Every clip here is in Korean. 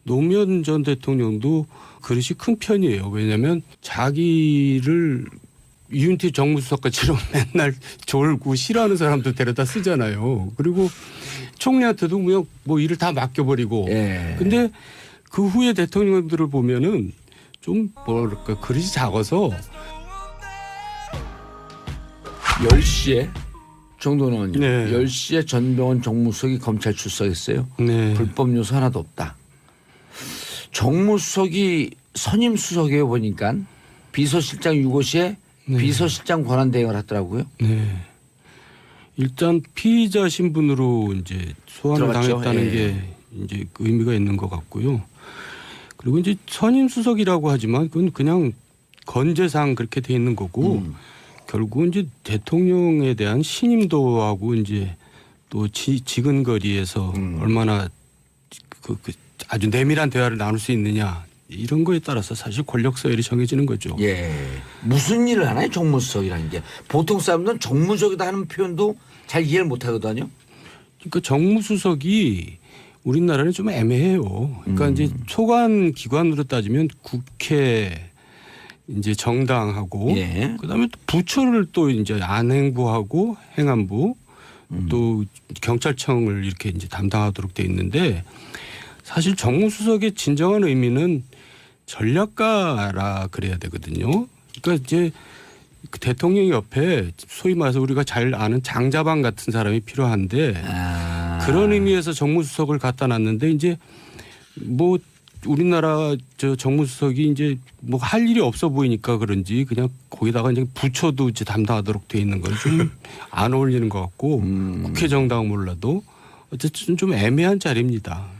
노무현 전 대통령도 그릇이 큰 편이에요. 왜냐하면 자기를 이윤태 정무수석과처럼 맨날 졸고 싫어하는 사람도 데려다 쓰잖아요. 그리고 총리한테도 그냥 뭐 일을 다 맡겨버리고. 예. 근데 그 후에 대통령들을 보면은 좀 뭐랄까 그릇이 작아서 10시에 정도는 네. 10시에 전병헌 정무수석이 검찰 출석했어요. 네. 불법 요소 하나도 없다. 정무수석이 선임 수석에 보니까 비서실장 유고시에 네. 비서실장 권한 대행을 하더라고요. 네. 일단 피의자 신분으로 이제 소환을 들어갔죠. 당했다는 예. 게 이제 그 의미가 있는 것 같고요. 그리고 이제 선임 수석이라고 하지만 그건 그냥 건재상 그렇게 돼 있는 거고 결국은 이제 대통령에 대한 신임도하고 이제 또 지근거리에서 얼마나 그 아주 내밀한 대화를 나눌 수 있느냐 이런 거에 따라서 사실 권력 서열이 정해지는 거죠. 예. 무슨 일을 하나요? 정무수석이라는 게. 보통 사람들은 정무적이다 하는 표현도 잘 이해를 못 하거든요. 그러니까 정무수석이 우리나라는 좀 애매해요. 그러니까 이제 소관 기관으로 따지면 국회 이제 정당하고 예. 그다음에 또 부처를 또 이제 안행부하고 행안부 또 경찰청을 이렇게 이제 담당하도록 돼 있는데 사실 정무수석의 진정한 의미는 전략가라 그래야 되거든요. 그러니까 이제 그 대통령 옆에 소위 말해서 우리가 잘 아는 장자방 같은 사람이 필요한데 그런 의미에서 정무수석을 갖다 놨는데 이제 뭐 우리나라 저 정무수석이 이제 뭐 할 일이 없어 보이니까 그런지 그냥 거기다가 이제 부처도 이제 담당하도록 돼 있는 건 좀 안 어울리는 것 같고 국회 정당 몰라도 어쨌든 좀 애매한 자리입니다.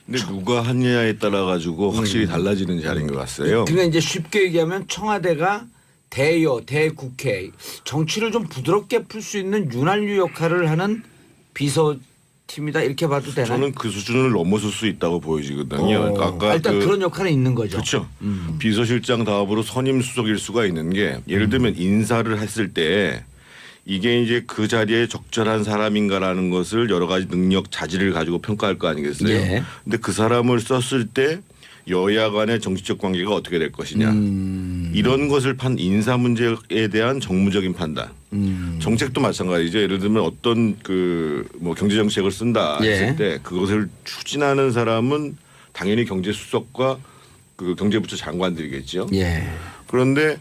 근데 누가 하느냐에 따라 가지고 확실히 달라지는 자리인 것 같아요. 그러니까 이제 쉽게 얘기하면 청와대가 대여, 대국회 정치를 좀 부드럽게 풀 수 있는 윤활유 역할을 하는 비서팀이다 이렇게 봐도 되나요? 저는 그 수준을 넘어설 수 있다고 보여지거든요. 그러니까 아까 일단 그런 역할은 있는 거죠. 그렇죠. 비서실장 다음으로 선임 수석일 수가 있는 게 예를 들면 인사를 했을 때 이게 이제 그 자리에 적절한 사람인가라는 것을 여러 가지 능력 자질을 가지고 평가할 거 아니겠어요. 예. 근데 그 사람을 썼을 때 여야 간의 정치적 관계가 어떻게 될 것이냐. 이런 것을 인사 문제에 대한 정무적인 판단. 정책도 마찬가지죠. 예를 들면 어떤 그 뭐 경제 정책을 쓴다 했을 예. 때 그것을 추진하는 사람은 당연히 경제수석과 그 경제부처 장관들이겠죠. 예. 그런데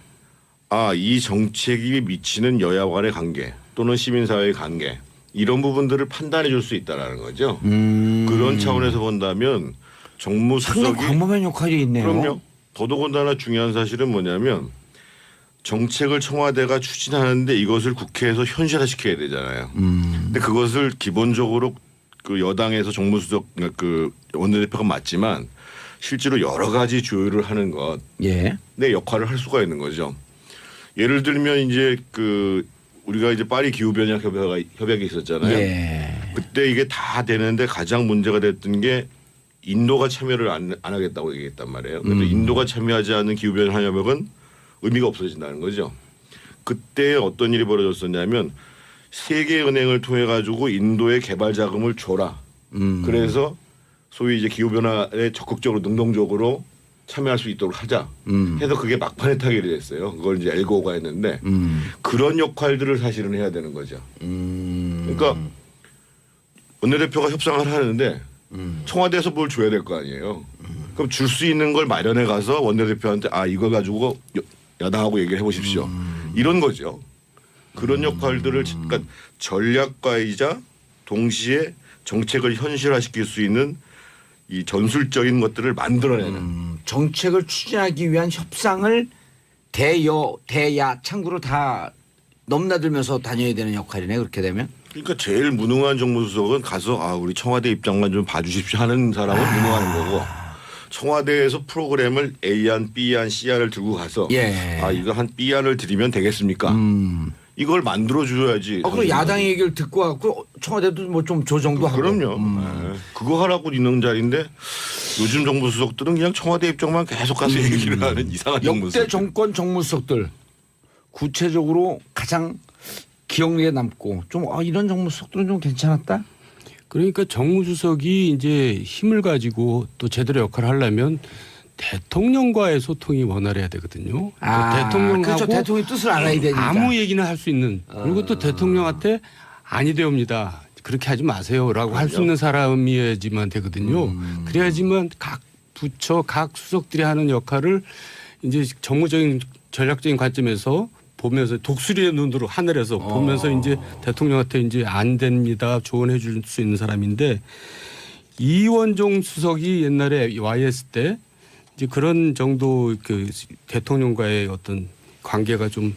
이 정책이 미치는 여야 간의 관계 또는 시민사회의 관계 이런 부분들을 판단해 줄 수 있다라는 거죠. 그런 차원에서 본다면 정무수석이 상당히 광범위한 역할이 있네요. 그럼요. 더더군다나 중요한 사실은 뭐냐면 정책을 청와대가 추진하는데 이것을 국회에서 현실화시켜야 되잖아요. 근데 그것을 기본적으로 그 여당에서 정무수석 그 원내대표가 맞지만 실제로 여러 가지 조율을 하는 것 예. 내 역할을 할 수가 있는 거죠. 예를 들면 이제 그 우리가 이제 파리 기후변화 협약이 있었잖아요. 예. 그때 이게 다 되는데 가장 문제가 됐던 게 인도가 참여를 안 하겠다고 얘기했단 말이에요. 그런데 인도가 참여하지 않는 기후변화 협약은 의미가 없어진다는 거죠. 그때 어떤 일이 벌어졌었냐면 세계은행을 통해 가지고 인도에 개발 자금을 줘라. 그래서 소위 이제 기후변화에 적극적으로 능동적으로 참여할 수 있도록 하자 해서 그게 막판에 타결이 됐어요. 그걸 이제 엘고가 했는데 그런 역할들을 사실은 해야 되는 거죠. 그러니까 원내대표가 협상을 하는데 청와대에서 뭘 줘야 될 거 아니에요. 그럼 줄 수 있는 걸 마련해 가서 원내대표한테 이걸 가지고 야당하고 얘기를 해보십시오. 이런 거죠. 그런 역할들을 그러니까 전략가이자 동시에 정책을 현실화시킬 수 있는 이 전술적인 것들을 만들어내는 정책을 추진하기 위한 협상을 대여, 대야 창구로 다 넘나들면서 다녀야 되는 역할이네 그렇게 되면. 그러니까 제일 무능한 정무수석은 가서 우리 청와대 입장만 좀 봐주십시오 하는 사람은 무능한 거고 청와대에서 프로그램을 A안, B안, C안을 들고 가서 예. 이거 한 B안을 드리면 되겠습니까? 이걸 만들어줘야지. 그럼 야당의 얘기를 듣고 갖고 청와대도 뭐 좀 조정도 하고. 그럼요. 네. 그거 하라고 있는 자리인데 요즘 정무수석들은 그냥 청와대 입장만 계속 가서 얘기를 하는 이상한 역대 정무수석. 정권 정무수석들 구체적으로 가장 기억에 남고 좀 이런 정무수석들은 좀 괜찮았다. 그러니까 정무수석이 이제 힘을 가지고 또 제대로 역할을 하려면 대통령과의 소통이 원활해야 되거든요. 대통령하고 그렇죠. 대통령의 뜻을 알아야 되니까. 아무 얘기나 할 수 있는 그리고 또 대통령한테 아니 되옵니다. 그렇게 하지 마세요라고 할 수 있는 사람이어야지만 되거든요. 그래야지만 각 부처 각 수석들이 하는 역할을 이제 정무적인 전략적인 관점에서 보면서 독수리의 눈으로 하늘에서 보면서 이제 대통령한테 이제 안 됩니다 조언해 줄 수 있는 사람인데 이원종 수석이 옛날에 YS 때 이제 그런 정도 그 대통령과의 어떤 관계가 좀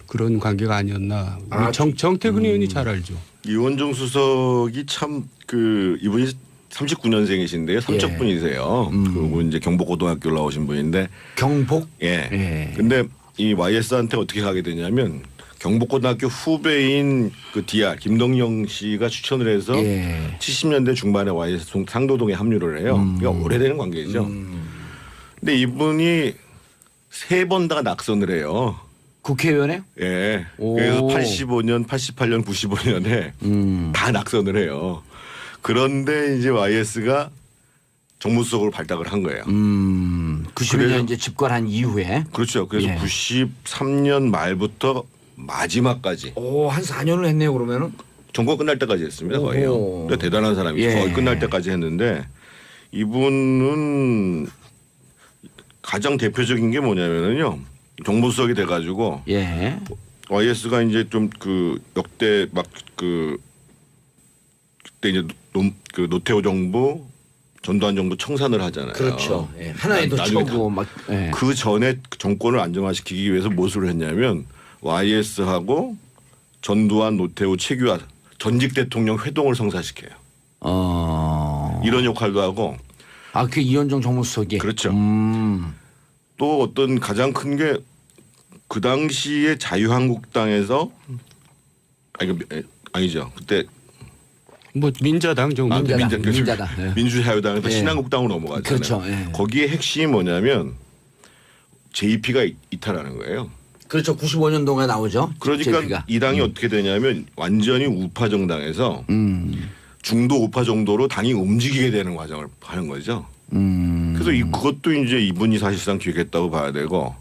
그런 관계가 아니었나. 우리 정태근 의원이 잘 알죠. 이원종 수석이 참 그 이분이 39년생이신데요. 삼척분이세요. 그리고 이제 경복고등학교 나오신 분인데 경복? 예. 근데 이 YS한테 어떻게 가게 되냐면 경복고등학교 후배인 그 DR 김동영 씨가 추천을 해서 70년대 중반에 YS 상도동에 합류를 해요. 그러니까 오래되는 관계죠. 근데 이분이 3번 다 낙선을 해요. 국회의원에? 예. 오. 그래서 85년, 88년, 95년에 다 낙선을 해요. 그런데 이제 YS가 정무수석으로 발탁을 한 거예요. 92년 이제 집권한 이후에. 그렇죠. 그래서 93년 말부터 마지막까지. 오, 한 4년을 했네요, 그러면은. 정권 끝날 때까지 했습니다. 거의요. 그러니까 대단한 사람이죠. 거의 끝날 때까지 했는데 이분은 가장 대표적인 게 뭐냐면은요. 정무수석이 돼가지고 YS가 이제 좀 그 역대 막 그 그때 이제 그 노태우 정부 전두환 정부 청산을 하잖아요. 그렇죠. 하나에도 쳐고 막. 그 전에 정권을 안정화시키기 위해서 무엇을 했냐면 YS하고 전두환, 노태우, 최규하 전직 대통령 회동을 성사시켜요. 이런 역할도 하고. 그 이현종 정무수석이. 그렇죠. 또 어떤 가장 큰 게 그 당시에 자유한국당에서 아니죠. 그때 뭐 민자당 정도. 민자당. 민주자유당에서 신한국당으로 넘어갔잖아요. 그렇죠. 거기에 핵심이 뭐냐면 JP가 이탈하는 거예요. 그렇죠. 95년도에 나오죠. 그러니까 JP가. 이 당이 어떻게 되냐면 완전히 우파 정당에서 중도 우파 정도로 당이 움직이게 되는 과정을 하는 거죠. 그래서 그것도 이제 이분이 사실상 기획했다고 봐야 되고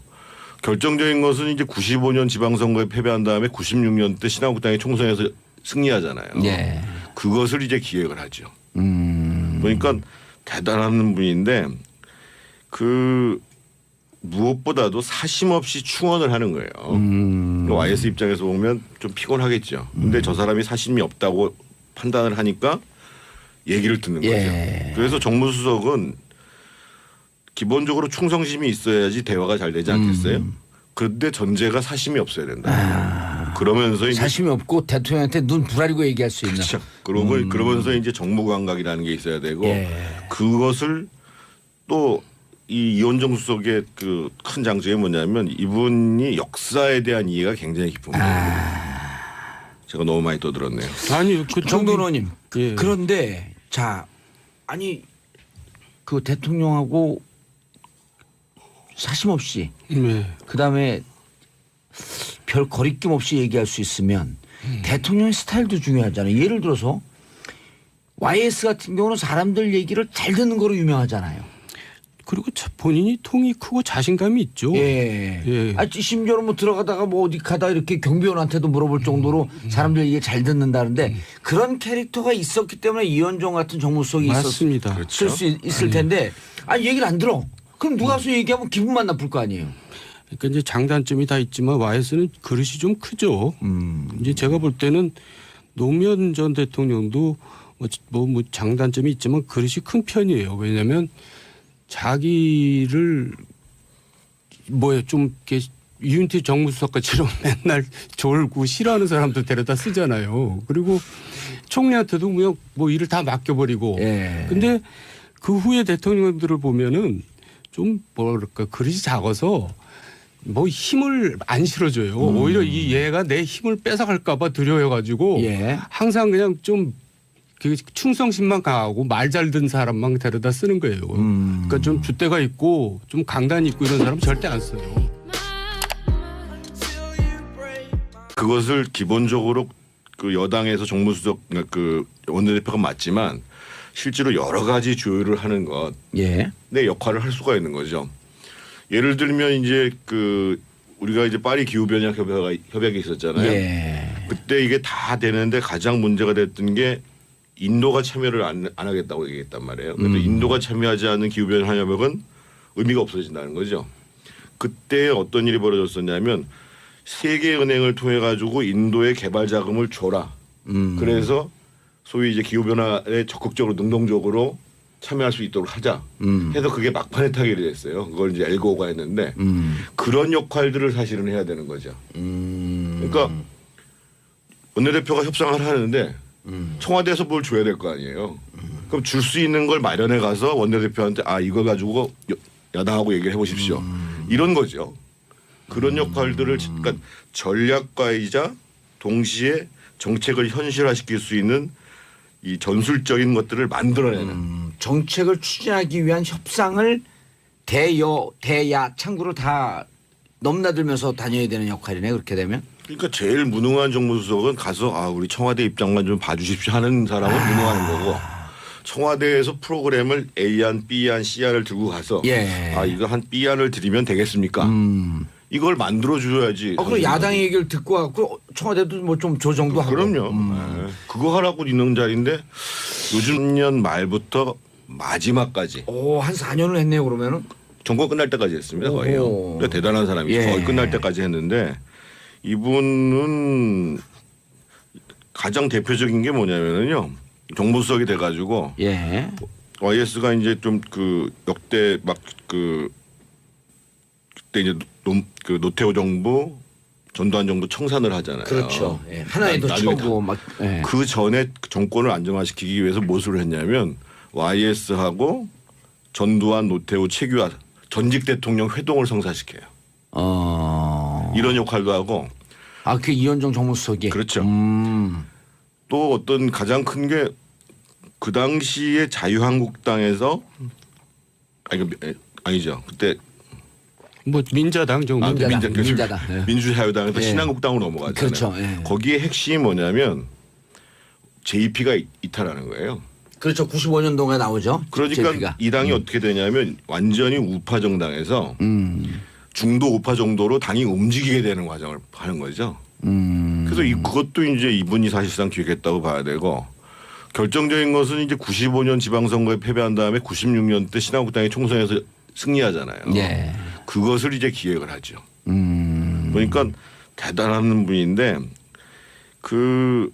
결정적인 것은 이제 95년 지방선거에 패배한 다음에 96년 때 신한국당이 총선에서 승리하잖아요. 그것을 이제 기획을 하죠. 그러니까 대단한 분인데 그 무엇보다도 사심 없이 충원을 하는 거예요. YS 입장에서 보면 좀 피곤하겠죠. 근데 저 사람이 사심이 없다고 판단을 하니까 얘기를 듣는 거죠. 그래서 정무수석은 기본적으로 충성심이 있어야지 대화가 잘 되지 않겠어요? 그런데 전제가 사심이 없어야 된다. 그러면서 이제 사심이 없고 대통령한테 눈 부라리고 얘기할 수 있는. 그렇죠. 그러면서 이제 정무 감각이라는 게 있어야 되고 그것을 또 이 이원정 수석의 그 큰 장점이 뭐냐면 이분이 역사에 대한 이해가 굉장히 깊은 거예요. 제가 너무 많이 떠들었네요. 아니 정도원 의원님. 그런데 자 아니 그 대통령하고 사심 없이 그다음에 별 거리낌 없이 얘기할 수 있으면 대통령의 스타일도 중요하잖아요. 예를 들어서 YS 같은 경우는 사람들 얘기를 잘 듣는 거로 유명하잖아요. 그리고 본인이 통이 크고 자신감이 있죠. 심지어는 뭐 들어가다가 뭐 어디 가다 이렇게 경비원한테도 물어볼 정도로 사람들 얘기 잘 듣는다는데 그런 캐릭터가 있었기 때문에 이현종 같은 정무수석이 맞습니다. 있을 수 있을 텐데 얘기를 안 들어. 그럼 누가 와서 얘기하면 기분만 나쁠 거 아니에요. 그러니까 이제 장단점이 다 있지만 YS는 그릇이 좀 크죠. 이제 제가 볼 때는 노무현 전 대통령도 뭐 장단점이 있지만 그릇이 큰 편이에요. 왜냐하면 자기를 좀 이렇게 유인태 정무수석까지처럼 맨날 졸고 싫어하는 사람들 데려다 쓰잖아요. 그리고 총리한테도 그냥 뭐 일을 다 맡겨버리고. 근데 그 후에 대통령들을 보면은 좀 뭐랄까 그릇이 작아서 뭐 힘을 안 실어줘요. 오히려 이 얘가 내 힘을 뺏어갈까 봐 두려워가지고 항상 그냥 좀 충성심만 강하고 말 잘 듣는 사람만 데려다 쓰는 거예요. 그러니까 좀 줏대가 있고 좀 강단이 있고 이런 사람 절대 안 써요. 그것을 기본적으로 그 여당에서 정무수석 그 원내대표가 맞지만 실제로 여러 가지 조율을 하는 것 예. 내 역할을 할 수가 있는 거죠. 예를 들면 이제 그 우리가 이제 파리 기후 변화 협약이 있었잖아요. 예. 그때 이게 다 되는데 가장 문제가 됐던 게 인도가 참여를 안 하겠다고 얘기했단 말이에요. 그래서 인도가 참여하지 않는 기후 변화 협약은 의미가 없어진다는 거죠. 그때 어떤 일이 벌어졌었냐면 세계은행을 통해 가지고 인도에 개발 자금을 줘라. 그래서 소위 이제 기후 변화에 적극적으로 능동적으로 참여할 수 있도록 하자. 해서 그게 막판에 타결이 됐어요. 그걸 이제 엘고가 했는데 그런 역할들을 사실은 해야 되는 거죠. 그러니까 원내대표가 협상을 하는데 청와대에서 뭘 줘야 될 거 아니에요. 그럼 줄 수 있는 걸 마련해 가서 원내대표한테 아 이걸 가지고 야당하고 얘기를 해보십시오. 이런 거죠. 그런 역할들을 그러니까 전략가이자 동시에 정책을 현실화시킬 수 있는 이 전술적인 것들을 만들어내는 정책을 추진하기 위한 협상을 대야 창구로 다 넘나들면서 다녀야 되는 역할이네 그렇게 되면. 그러니까 제일 무능한 정무수석은 가서 아 우리 청와대 입장만 좀 봐주십시오 하는 사람은 무능한 거고 청와대에서 프로그램을 A안, B안, C안을 들고 가서 예. 아 이거 한 B안을 드리면 되겠습니까? 이걸 만들어 줘야지. 그럼 야당의 얘기를 듣고 갖고 청와대도 뭐 좀 조정도 하고. 그럼요. 네. 그거 하라고 있는 자리인데 요즘 년 말부터 마지막까지 한 4년을 했네요 그러면은. 정권 끝날 때까지 했습니다. 거의요. 그러니까 대단한 사람이죠. 예. 거의 끝날 때까지 했는데 이분은 가장 대표적인 게 뭐냐면요. 정무수석이 돼가지고 예. YS가 이제 좀 그 역대 막 그 그때 이제 그 노태우 정부 전두환 정부 청산을 하잖아요. 그렇죠. 예. 하나에도 나중에 쳐고 막. 예. 그 전에 정권을 안정화시키기 위해서 무엇을 했냐면 YS하고 전두환, 노태우, 최규하 전직 대통령 회동을 성사시켜요. 이런 역할도 하고. 그 이현정 정무수석이. 그렇죠. 또 어떤 가장 큰 게 그 당시에 자유한국당에서 아니죠. 그때 뭐 민자당 정도. 민자당. 예. 민주자유당에서 예. 신한국당으로 넘어갔잖아요. 그렇죠. 예. 거기에 핵심이 뭐냐면 JP가 이탈하는 거예요. 그렇죠. 95년도에 나오죠. 그러니까 JP가. 이 당이 어떻게 되냐면 완전히 우파 정당에서 중도 우파 정도로 당이 움직이게 되는 과정을 하는 거죠. 그래서 그것도 이제 이분이 사실상 기획했다고 봐야 되고 결정적인 것은 이제 95년 지방선거에 패배한 다음에 96년 때 신한국당이 총선에서 승리하잖아요. 예. 그것을 이제 기획을 하죠. 그러니까 대단한 분인데 그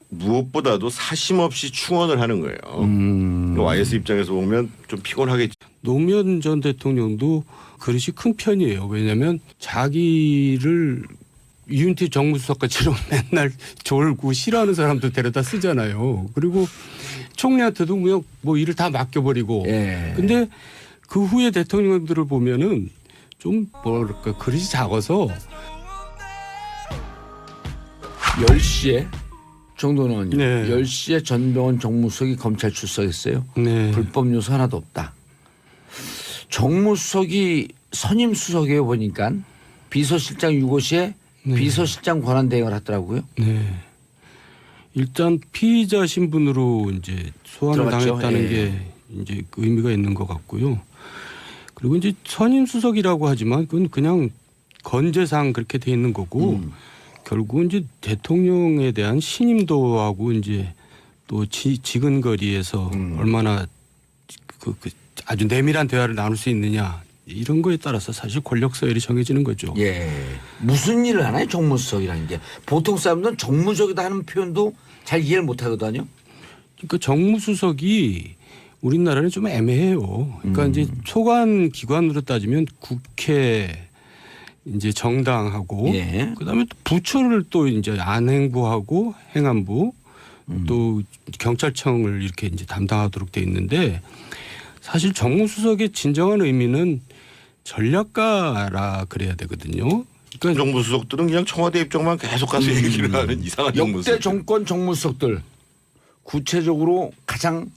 무엇보다도 사심 없이 충원을 하는 거예요. YS 입장에서 보면 좀 피곤하겠죠. 노무현 전 대통령도 그릇이 큰 편이에요. 왜냐하면 자기를 유인태 정무수석까지로 맨날 졸고 싫어하는 사람들 데려다 쓰잖아요. 그리고 총리한테도 그냥 뭐 일을 다 맡겨버리고. 예. 근데 그 후에 대통령들을 보면은 좀 뭐랄까 그릇이 작아서 10시에 정도는 의원님. 네. 10시에 전병헌 정무수석이 검찰 출석했어요. 네. 불법 요소 하나도 없다. 정무수석이 선임 수석이에요 보니까 비서실장 유고시에 비서실장 권한 대행을 하더라고요. 네. 일단 피의자 신분으로 이제 소환을 들어갔죠. 당했다는 예. 게 이제 그 의미가 있는 것 같고요. 그리고 이제 선임 수석이라고 하지만 그건 그냥 건재상 그렇게 돼 있는 거고 결국은 이제 대통령에 대한 신임도하고 이제 또 지근거리에서 얼마나 그 아주 내밀한 대화를 나눌 수 있느냐 이런 거에 따라서 사실 권력 서열이 정해지는 거죠. 예. 무슨 일을 하나요 정무수석이라는 게. 보통 사람들은 정무적이다 하는 표현도 잘 이해를 못 하거든요. 그러니까 정무수석이 우리나라는 좀 애매해요. 그러니까 이제 소관 기관으로 따지면 국회 이제 정당하고 예. 그다음에 또 부처를 또 이제 안행부하고 행안부 또 경찰청을 이렇게 이제 담당하도록 돼 있는데 사실 정무수석의 진정한 의미는 전략가라 그래야 되거든요. 그러니까 정무수석들은 그냥 청와대 입장만 계속 가서 얘기를 하는 이상한 역대 정무수석. 정권 정무수석들 구체적으로 가장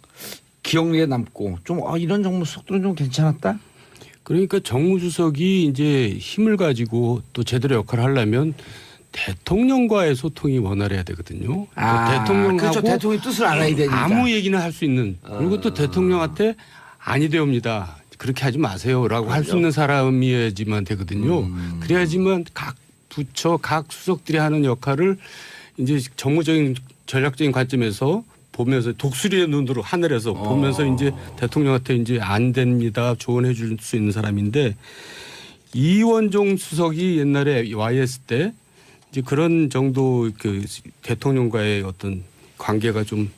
기억에 남고 좀 이런 정무수석들은 좀 괜찮았다. 그러니까 정무수석이 이제 힘을 가지고 또 제대로 역할을 하려면 대통령과의 소통이 원활해야 되거든요. 대통령하고 그렇죠. 대통령하고 대통령의 뜻을 알아야 되니까. 아무 얘기나 할 수 있는, 그리고 또 대통령한테 아니되옵니다, 그렇게 하지 마세요라고 할 수 있는 사람이어야지만 되거든요. 그래야지만 각 부처 각 수석들이 하는 역할을 이제 정무적인 전략적인 관점에서 보면서 독수리의 눈으로 하늘에서 보면서 이제 대통령한테 이제 안 됩니다 조언해 줄 수 있는 사람인데, 이원종 수석이 옛날에 YS 때 이제 그런 정도 그 대통령과의 어떤 관계가 좀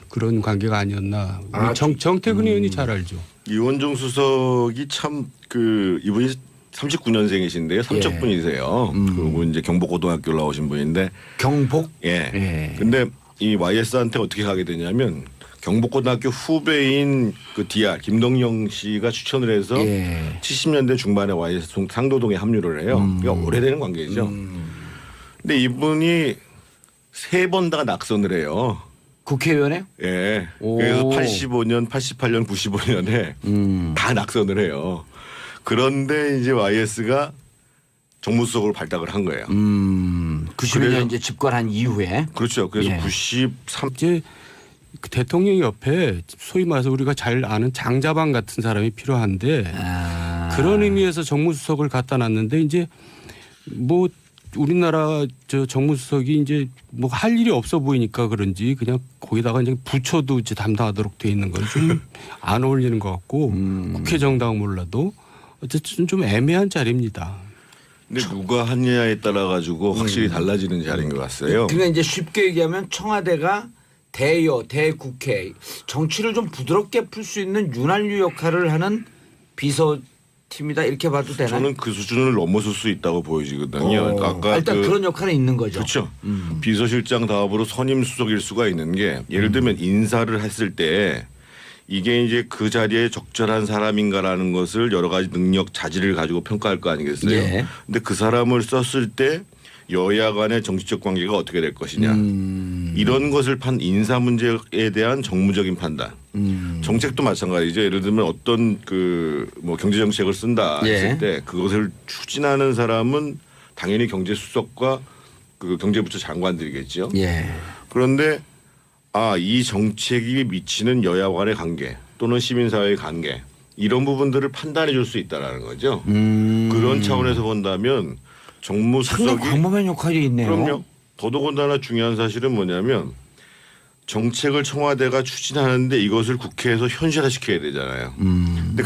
그런 관계가 아니었나. 우리 정태근 의원이 잘 알죠. 이원종 수석이 참 그 이분이 39년생이신데요. 삼척분이세요. 그리고 이제 경복고등학교 나오신 분인데. 경복. 예. 근데 이 YS한테 어떻게 가게 되냐면 경복고등학교 후배인 그 DR 김동영 씨가 추천을 해서 70년대 중반에 YS 상도동에 합류를 해요. 그러니까 오래되는 관계죠. 근데 이분이 3번 다 낙선을 해요. 국회의원에? 예. 그래서 85년, 88년, 95년에 다 낙선을 해요. 그런데 이제 YS가 정무수석으로 발탁을 한 거예요. 90년 이제 집권한 이후에. 그렇죠. 그래서 93. 이제 그 대통령 옆에 소위 말해서 우리가 잘 아는 장자방 같은 사람이 필요한데, 그런 의미에서 정무수석을 갖다 놨는데, 이제 뭐 우리나라 저 정무수석이 이제 뭐 할 일이 없어 보이니까 그런지 그냥 거기다가 이제 부처도 이제 담당하도록 돼 있는 건 좀 안 어울리는 것 같고, 국회 정당 몰라도 어쨌든 좀 애매한 자리입니다. 근데 누가 하느냐에 따라 가지고 확실히 달라지는 자리인 것 같아요. 그러니까 이제 쉽게 얘기하면 청와대가 대여, 대국회 정치를 좀 부드럽게 풀 수 있는 윤활유 역할을 하는 비서팀이다 이렇게 봐도 되나요? 저는 그 수준을 넘어설 수 있다고 보여지거든요. 아까 일단 그런 역할은 있는 거죠. 그렇죠. 비서실장 다음으로 선임 수석일 수가 있는 게, 예를 들면 인사를 했을 때 이게 이제 그 자리에 적절한 사람인가라는 것을 여러 가지 능력 자질을 가지고 평가할 거 아니겠어요. 예. 근데 그 사람을 썼을 때 여야 간의 정치적 관계가 어떻게 될 것이냐, 이런 것을 인사 문제에 대한 정무적인 판단. 정책도 마찬가지죠. 예를 들면 어떤 그 뭐 경제 정책을 쓴다 했을 때 그것을 추진하는 사람은 당연히 경제수석과 그 경제부처 장관들이겠죠. 그런데 이 정책이 미치는 여야 간의 관계 또는 시민사회의 관계, 이런 부분들을 판단해 줄 수 있다라는 거죠. 그런 차원에서 본다면 정무수석이 상당히 광범위한 역할이 있네요. 그럼요. 더더군다나 중요한 사실은 뭐냐면 정책을 청와대가 추진하는데 이것을 국회에서 현실화시켜야 되잖아요. 근데